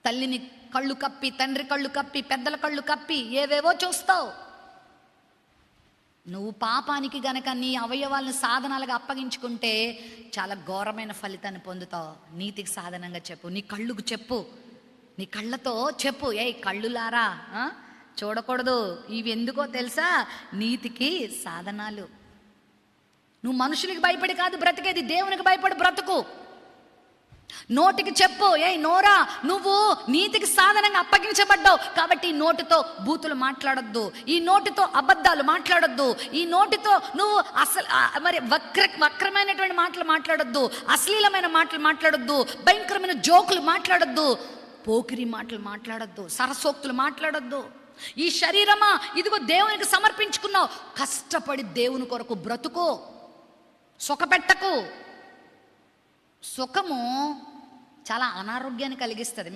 తల్లిని కళ్ళు కప్పి, తండ్రి కళ్ళు కప్పి, పెద్దల కళ్ళు కప్పి ఏవేవో చూస్తావు. నువ్వు పాపానికి గనక నీ అవయవాలను సాధనాలుగా అప్పగించుకుంటే చాలా ఘోరమైన ఫలితాన్ని పొందుతావు. నీతికి సాధనంగా చెప్పు, నీ కళ్ళుకు చెప్పు, నీ కళ్ళతో చెప్పు, కళ్ళులారా చూడకూడదు, ఇవి ఎందుకో తెలుసా, నీతికి సాధనాలు. నువ్వు మనుషులకి భయపడి కాదు బ్రతికేది, దేవునికి భయపడి బ్రతుకు. నోటికి చెప్పు, నోరా నువ్వు నీతికి సాధనంగా అప్పగించబడ్డావు కాబట్టి ఈ నోటితో బూతులు మాట్లాడొద్దు, ఈ నోటితో అబద్ధాలు మాట్లాడొద్దు, ఈ నోటితో నువ్వు అసలు మరి వక్రమైనటువంటి మాటలు మాట్లాడొద్దు, అశ్లీలమైన మాటలు మాట్లాడొద్దు, భయంకరమైన జోకులు మాట్లాడొద్దు, పోకిరి మాటలు మాట్లాడొద్దు, సరసోక్తులు మాట్లాడొద్దు. ఈ శరీరమా ఇదిగో దేవునికి సమర్పించుకున్నావు, కష్టపడి దేవుని కొరకు బ్రతుకో, సుఖపెట్టకు. సుఖము చాలా అనారోగ్యాన్ని కలిగిస్తుంది.